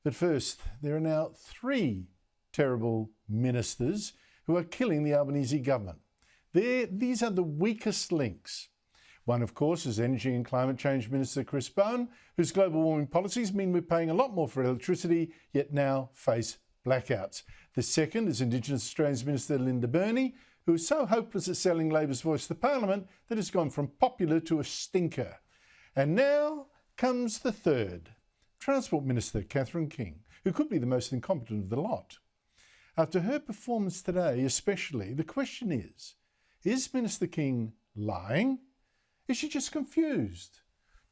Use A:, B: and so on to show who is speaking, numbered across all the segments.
A: But first, there are now 3 terrible ministers who are killing the Albanese government. These are the weakest links. One, of course, is Energy and Climate Change Minister Chris Bowen, whose global warming policies mean we're paying a lot more for electricity, yet now face blackouts. The second is Indigenous Australians Minister Linda Burney, who is so hopeless at selling Labor's voice to Parliament that it's gone from popular to a stinker. And now comes the third, Transport Minister Catherine King, who could be the most incompetent of the lot. After her performance today especially, the question is Minister King lying? Is she just confused?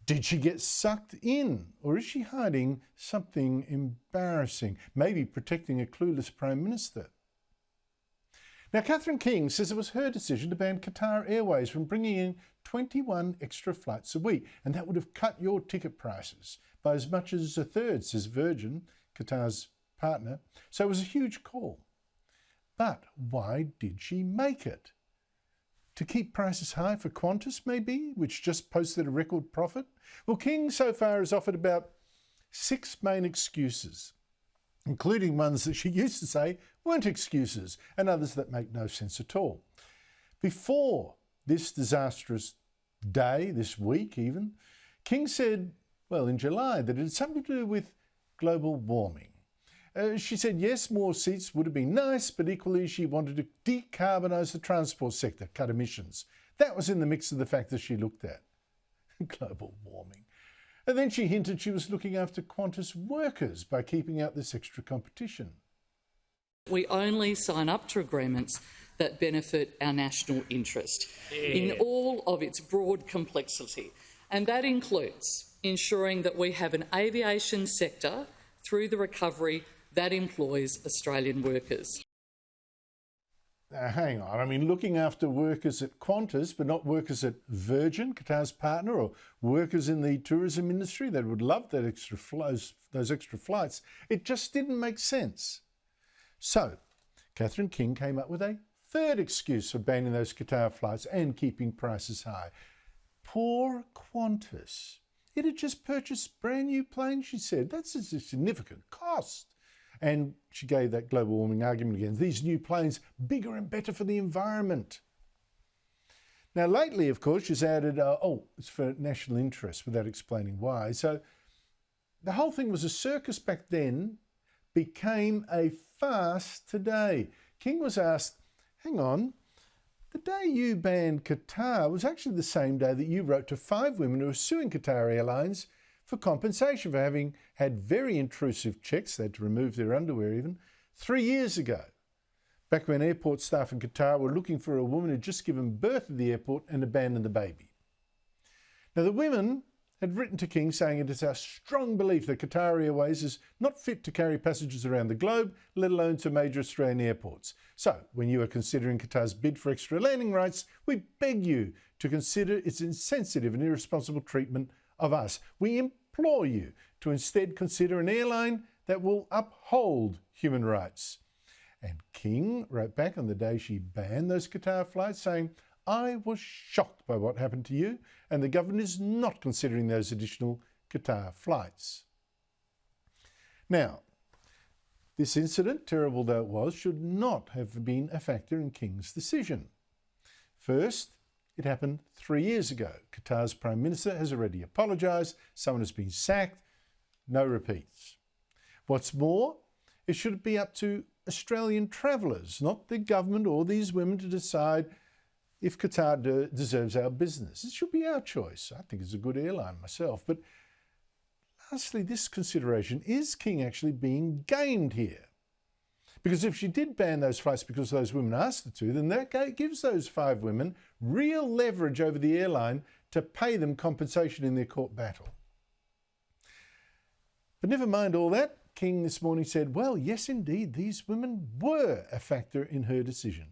A: Did she get sucked in? Or is she hiding something embarrassing, maybe protecting a clueless Prime Minister? Now, Catherine King says it was her decision to ban Qatar Airways from bringing in 21 extra flights a week, and that would have cut your ticket prices by as much as a third, says Virgin, Qatar's partner. So it was a huge call. But why did she make it? To keep prices high for Qantas, maybe, which just posted a record profit? Well, King so far has offered about 6 main excuses, including ones that she used to say weren't excuses and others that make no sense at all. Before this disastrous day, this week even, King said, well, in July, that it had something to do with global warming. She said, yes, more seats would have been nice, but equally she wanted to decarbonise the transport sector, cut emissions. That was in the mix of the factors she looked at. Global warming. And then she hinted she was looking after Qantas workers by keeping out this extra competition.
B: We only sign up to agreements that benefit our national interest in all of its broad complexity. And that includes ensuring that we have an aviation sector through the recovery that employs Australian workers.
A: Now, hang on. I mean, looking after workers at Qantas, but not workers at Virgin, Qatar's partner, or workers in the tourism industry that would love that extra those extra flights. It just didn't make sense. So, Catherine King came up with a third excuse for banning those Qatar flights and keeping prices high. Poor Qantas. It had just purchased brand new planes, she said. That's a significant cost. And she gave that global warming argument again. These new planes, bigger and better for the environment. Now, lately, of course, she's added, it's for national interest, without explaining why. So the whole thing was a circus back then, became a farce today. King was asked, hang on, the day you banned Qatar was actually the same day that you wrote to 5 women who were suing Qatar Airlines for compensation for having had very intrusive checks, they had to remove their underwear even, 3 years ago, back when airport staff in Qatar were looking for a woman who'd just given birth at the airport and abandoned the baby. Now, the women had written to King saying it is our strong belief that Qatar Airways is not fit to carry passengers around the globe, let alone to major Australian airports. So, when you are considering Qatar's bid for extra landing rights, we beg you to consider its insensitive and irresponsible treatment of us. We implore you to instead consider an airline that will uphold human rights. And King wrote back on the day she banned those Qatar flights saying, I was shocked by what happened to you, and the government is not considering those additional Qatar flights. Now, this incident, terrible though it was, should not have been a factor in King's decision. First, it happened 3 years ago. Qatar's Prime Minister has already apologised, someone has been sacked, no repeats. What's more, it should be up to Australian travellers, not the government or these women, to decide if Qatar deserves our business. It should be our choice. I think it's a good airline myself. But lastly, this consideration, is King actually being gamed here? Because if she did ban those flights because those women asked her to, then that gives those 5 women real leverage over the airline to pay them compensation in their court battle. But never mind all that. King this morning said, well, yes, indeed, these women were a factor in her decision.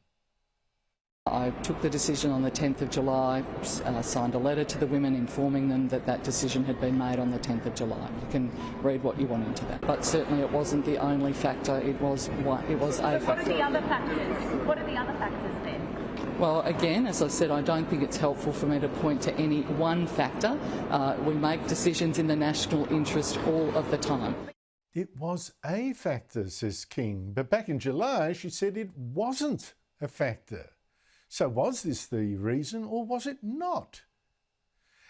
B: I took the decision on the 10th of July, signed a letter to the women informing them that that decision had been made on the 10th of July. You can read what you want into that. But certainly it wasn't the only factor, it was a factor.
C: What are the other factors? What are the other factors then?
B: Well, again, as I said, I don't think it's helpful for me to point to any one factor. We make decisions in the national interest all of the time.
A: It was a factor, says King, but back in July she said it wasn't a factor. So was this the reason or was it not?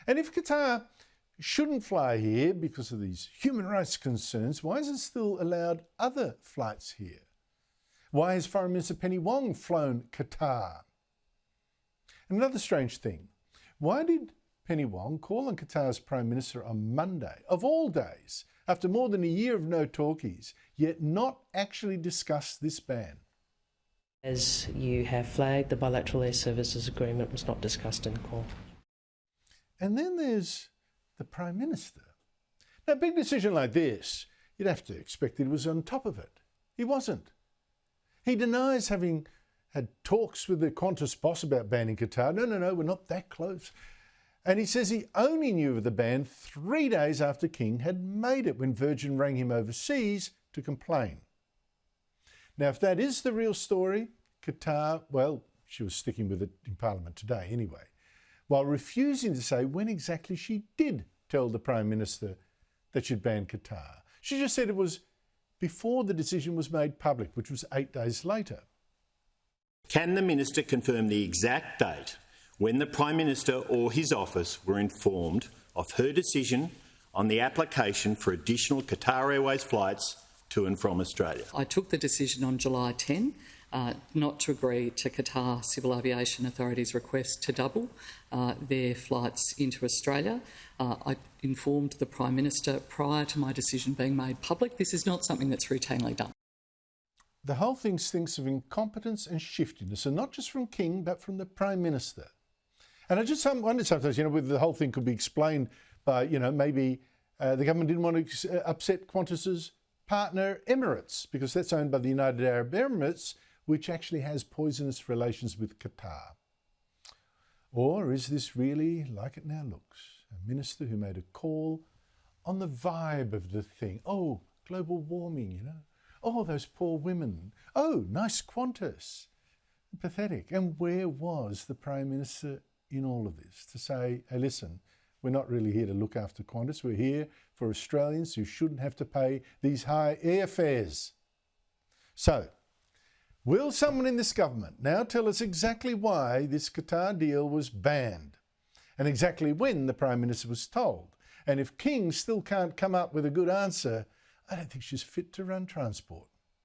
A: And if Qatar shouldn't fly here because of these human rights concerns, why is it still allowed other flights here? Why has Foreign Minister Penny Wong flown Qatar? And another strange thing, why did Penny Wong call on Qatar's Prime Minister on Monday, of all days, after more than a year of no talkies, yet not actually discuss this ban?
D: As you have flagged, the bilateral air services agreement was not discussed in court.
A: And then there's the Prime Minister. Now, a big decision like this, you'd have to expect he was on top of it. He wasn't. He denies having had talks with the Qantas boss about banning Qatar. No, we're not that close. And he says he only knew of the ban 3 days after King had made it, when Virgin rang him overseas to complain. Now, if that is the real story, Qatar, well, she was sticking with it in Parliament today anyway, while refusing to say when exactly she did tell the Prime Minister that she'd banned Qatar. She just said it was before the decision was made public, which was 8 days later.
E: Can the Minister confirm the exact date when the Prime Minister or his office were informed of her decision on the application for additional Qatar Airways flights to and from Australia?
B: I took the decision on July 10 not to agree to Qatar Civil Aviation Authority's request to double their flights into Australia. I informed the Prime Minister prior to my decision being made public. This is not something that's routinely done.
A: The whole thing stinks of incompetence and shiftiness, and not just from King, but from the Prime Minister. And I just wonder sometimes, whether the whole thing could be explained by, maybe the government didn't want to upset Qantas's partner Emirates, because that's owned by the United Arab Emirates, which actually has poisonous relations with Qatar. Or is this really like it now looks? A minister who made a call on the vibe of the thing. Oh, global warming, Oh, those poor women. Oh, nice Qantas. Pathetic. And where was the Prime Minister in all of this to say, hey, listen, we're not really here to look after Qantas. We're here for Australians who shouldn't have to pay these high airfares. So, will someone in this government now tell us exactly why this Qatar deal was banned and exactly when the Prime Minister was told? And if King still can't come up with a good answer, I don't think she's fit to run transport.